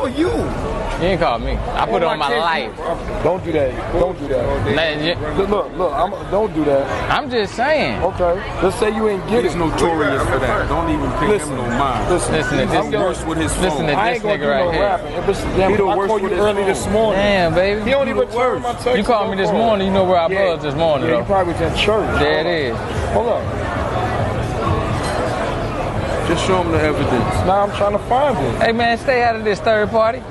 call you. You ain't call me. I put it on my life. Don't do that. Don't do that. Look, don't do that. I'm just saying. Okay. Let's say you ain't get it. He's notorious for that. Don't even pay him no mind. Listen to this. I'm worse with his phone. Listen to I this ain't gonna nigga do right no here. rapping. He the worst with his early this morning. Damn, baby. He don't even return my text. You called me this morning. You know where I was this morning, Yeah, though. you probably was in church. There it is. Hold up. Just show him the evidence. Now I'm trying to find it. Hey, man, stay out of this third party.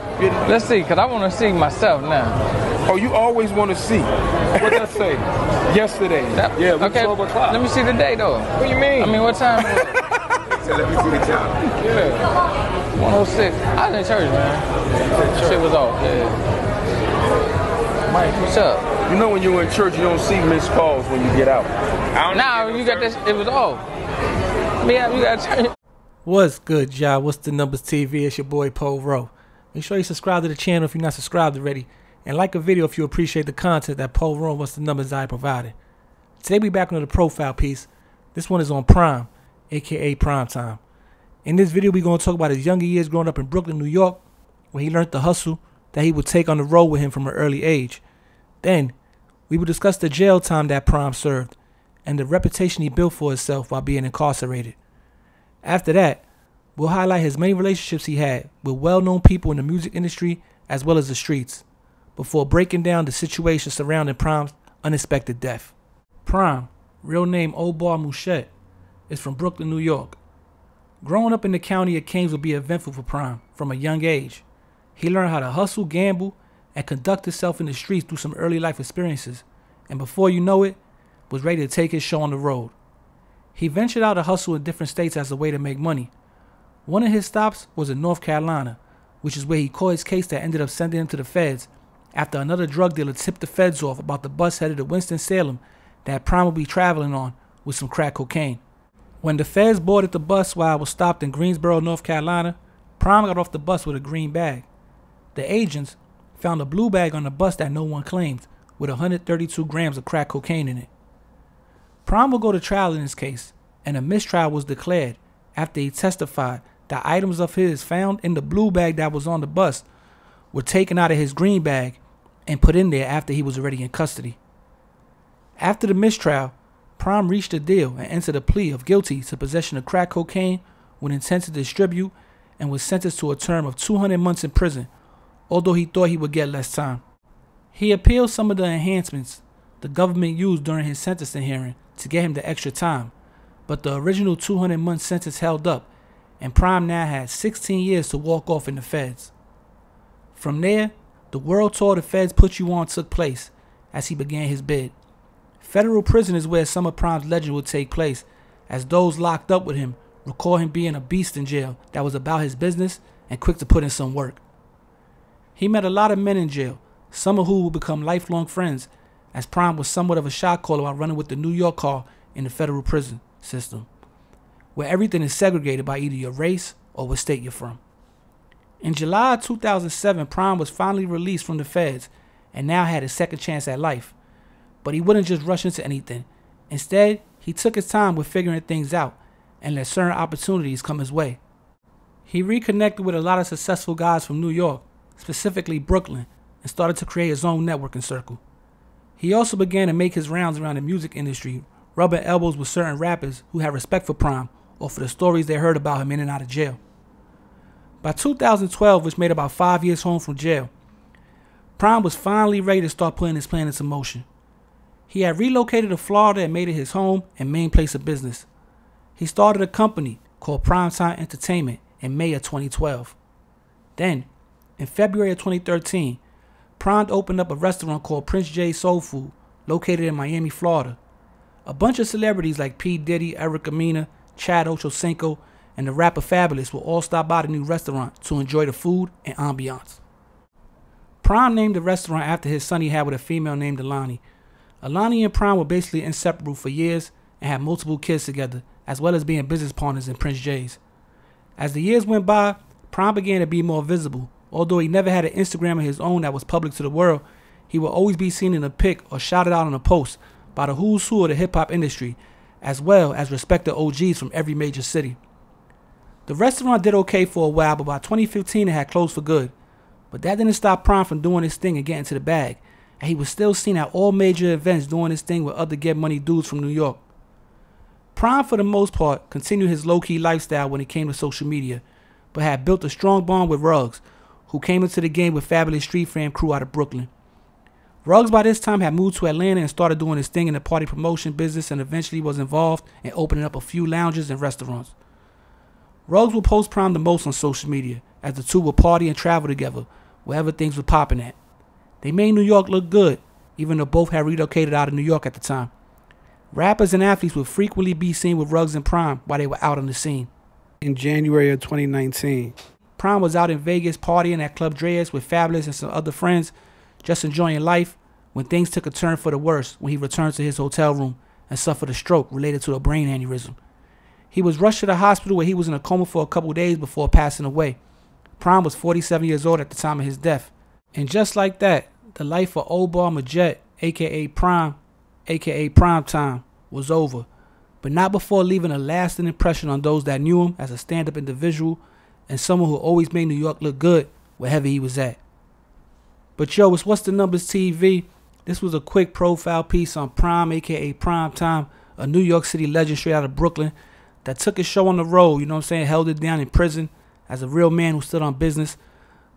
Let's see, because I want to see myself now. Oh, you always want to see. What that say? Yesterday. Yeah, we okay. 12 o'clock. Let me see the day, though. What do you mean? I mean, what time was it? Let me see the time. Yeah. 106. I was in church, man. Shit was off. Yeah. Mike, what's up? You know when you're in church, you don't see missed calls when you get out. Nah, you got this. It was off. Yeah, you got to turn. What's good, y'all? What's the Numbers TV? It's your boy Poe Rowe. Make sure you subscribe to the channel if you're not subscribed already, and like a video if you appreciate the content that Poe Rowe, What's the Numbers I provided. Today we back on the profile piece. This one is on Prime, aka Primetyme. In this video we're going to talk about his younger years growing up in Brooklyn, New York, where he learned the hustle that he would take on the road with him from an early age. Then we will discuss the jail time that Prime served and the reputation he built for himself while being incarcerated. After that, we'll highlight his many relationships he had with well-known people in the music industry as well as the streets, before breaking down the situation surrounding Prime's unexpected death. Prime, real name Omar Mouchette, is from Brooklyn, New York. Growing up in the county of Kings would be eventful for Prime from a young age. He learned how to hustle, gamble, and conduct himself in the streets through some early life experiences, and before you know it, was ready to take his show on the road. He ventured out to hustle in different states as a way to make money. One of his stops was in North Carolina, which is where he caught his case that ended up sending him to the feds after another drug dealer tipped the feds off about the bus headed to Winston-Salem that Prime would be traveling on with some crack cocaine. When the feds boarded the bus while it was stopped in Greensboro, North Carolina, Prime got off the bus with a green bag. The agents found a blue bag on the bus that no one claimed, with 132 grams of crack cocaine in it. Prime will go to trial in this case, and a mistrial was declared after he testified that items of his found in the blue bag that was on the bus were taken out of his green bag and put in there after he was already in custody. After the mistrial, Prime reached a deal and entered a plea of guilty to possession of crack cocaine with intent to distribute, and was sentenced to a term of 200 months in prison, although he thought he would get less time. He appealed some of the enhancements the government used during his sentencing hearing to get him the extra time, but the original 200-month sentence held up, and Prime now had 16 years to walk off in the feds. From there, the world tour the feds put you on took place as he began his bid. Federal prison is where some of Prime's legend would take place, as those locked up with him recall him being a beast in jail that was about his business and quick to put in some work. He met a lot of men in jail, some of who would become lifelong friends, as Prime was somewhat of a shot caller while running with the New York car in the federal prison system, where everything is segregated by either your race or what state you're from. In July 2007, Prime was finally released from the feds and now had a second chance at life. But he wouldn't just rush into anything. Instead, he took his time with figuring things out and let certain opportunities come his way. He reconnected with a lot of successful guys from New York, specifically Brooklyn, and started to create his own networking circle. He also began to make his rounds around the music industry, rubbing elbows with certain rappers who had respect for Prime or for the stories they heard about him in and out of jail. By 2012, which made about 5 years home from jail, Prime was finally ready to start putting his plan into motion. He had relocated to Florida and made it his home and main place of business. He started a company called Primetyme Entertainment in May of 2012. Then, in February of 2013, Prime opened up a restaurant called Prince J's Soul Food, located in Miami, Florida. A bunch of celebrities like P. Diddy, Erica Mena, Chad Ochocinco, and the rapper Fabulous will all stop by the new restaurant to enjoy the food and ambiance. Prime named the restaurant after his son he had with a female named Alani. Alani and Prime were basically inseparable for years and had multiple kids together, as well as being business partners in Prince J's. As the years went by, Prime began to be more visible. Although he never had an Instagram of his own that was public to the world, he would always be seen in a pic or shouted out on a post by the who's who of the hip-hop industry, as well as respected OGs from every major city. The restaurant did okay for a while, but by 2015 it had closed for good, But that didn't stop Prime from doing his thing and getting to the bag. And he was still seen at all major events doing his thing with other get money dudes from New York. Prime, for the most part, continued his low-key lifestyle when it came to social media, but had built a strong bond with Ruggs, who came into the game with Fabulous Street Fam crew out of Brooklyn. Ruggs by this time had moved to Atlanta and started doing his thing in the party promotion business, and eventually was involved in opening up a few lounges and restaurants. Ruggs would post Prime the most on social media, as the two would party and travel together, wherever things were popping at. They made New York look good, even though both had relocated out of New York at the time. Rappers and athletes would frequently be seen with Ruggs and Prime while they were out on the scene. In January of 2019, Prime was out in Vegas partying at Club Dreas with Fabulous and some other friends, just enjoying life, when things took a turn for the worse when he returned to his hotel room and suffered a stroke related to a brain aneurysm. He was rushed to the hospital where he was in a coma for a couple days before passing away. Prime was 47 years old at the time of his death. And just like that, the life of Omar Majette, aka Prime, aka Primetyme, was over. But not before leaving a lasting impression on those that knew him as a stand-up individual and someone who always made New York look good wherever he was at. But yo, it's What's the Numbers TV. This was a quick profile piece on Prime, aka Primetyme, a New York City legend straight out of Brooklyn that took his show on the road, you know what I'm saying, held it down in prison as a real man who stood on business.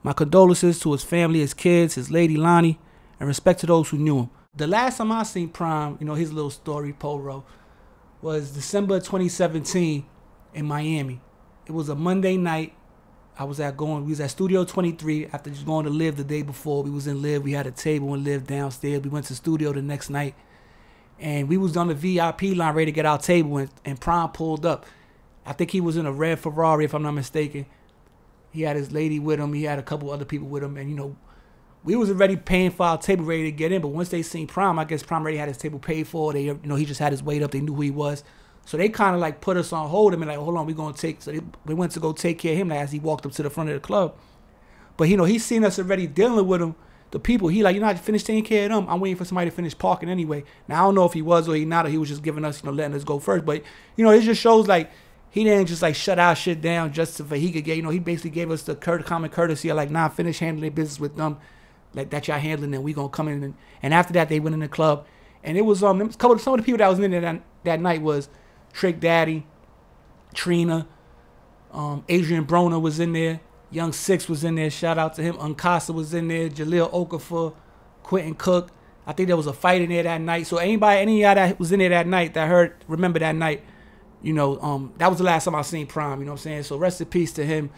My condolences to his family, his kids, his lady Lonnie, and respect to those who knew him. The last time I seen Prime, you know, his little story, Poro, was December 2017 in Miami. It was a Monday night. We was at Studio 23 after just going to Live the day before. We was in Live. We had a table in Live downstairs. We went to studio the next night. And we was on the VIP line ready to get our table, and Prime pulled up. I think he was in a red Ferrari, if I'm not mistaken. He had his lady with him. He had a couple other people with him. And, you know, we was already paying for our table ready to get in. But once they seen Prime, I guess Prime already had his table paid for. They, you know, he just had his weight up. They knew who he was. So they kind of like put us on hold and be like, hold on, we going to take. So we went to go take care of him like, as he walked up to the front of the club. But, you know, he seen us already dealing with him. The people, he like, you know, I finished taking care of them. I'm waiting for somebody to finish parking anyway. Now, I don't know if he was or he not, or he was just giving us, you know, letting us go first. But, you know, it just shows like he didn't just like shut our shit down just so he could get, you know, he basically gave us the common courtesy of like, nah, finish handling business with them. Like that y'all handling and we gonna come in. And after that, they went in the club. And it was, some of the people that was in there that night was Trick Daddy, Trina, Adrian Broner was in there. Young Six was in there. Shout out to him. Uncasa was in there. Jaleel Okafor, Quentin Cook. I think there was a fight in there that night. So any of y'all that was in there that night that remember that night, you know, that was the last time I seen Prime, you know what I'm saying? So rest in peace to him.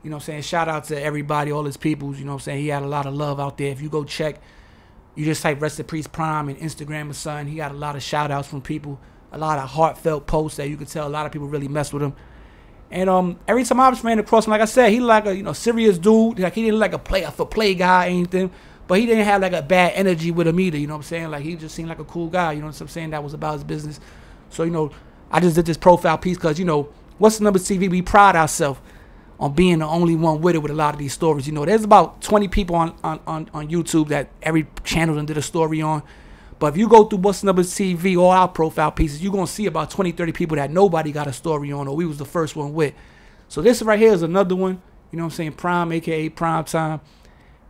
You know what I'm saying? Shout out to everybody, all his peoples, you know what I'm saying? He had a lot of love out there. If you go check, you just type rest in peace Prime and Instagram or something. He got a lot of shout outs from people, a lot of heartfelt posts that you could tell a lot of people really messed with him. And every time I was ran across him, like I said, he like a, you know, serious dude. Like he didn't like a play guy or anything, but he didn't have like a bad energy with him either. You know what I'm saying? Like he just seemed like a cool guy. You know what I'm saying? That was about his business. So, you know, I just did this profile piece because, you know, What's the Numbers TV? We pride ourselves on being the only one with it with a lot of these stories. You know, there's about 20 people on YouTube that every channel done did a story on. But if you go through What's the Numbers TV, all our profile pieces, you're going to see about 20, 30 people that nobody got a story on or we was the first one with. So this right here is another one, you know what I'm saying, Prime, a.k.a. Primetyme.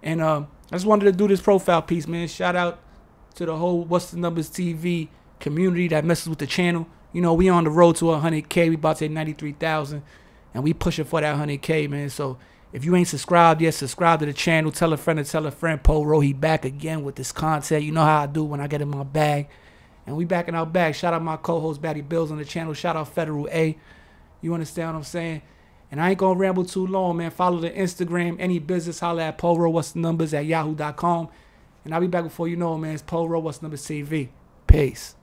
And I just wanted to do this profile piece, man. Shout out to the whole What's the Numbers TV community that messes with the channel. You know, we on the road to 100K. We about to hit 93,000. And we pushing for that 100K, man. So if you ain't subscribed yet, subscribe to the channel. Tell a friend to tell a friend. Poro, he back again with this content. You know how I do when I get in my bag. And we back in our bag. Shout out my co-host, Batty Bills, on the channel. Shout out Federal A. You understand what I'm saying? And I ain't going to ramble too long, man. Follow the Instagram. Any business, holla at Poro, What's the Numbers at yahoo.com. And I'll be back before you know it, man. It's Poro, What's the Numbers TV. Peace.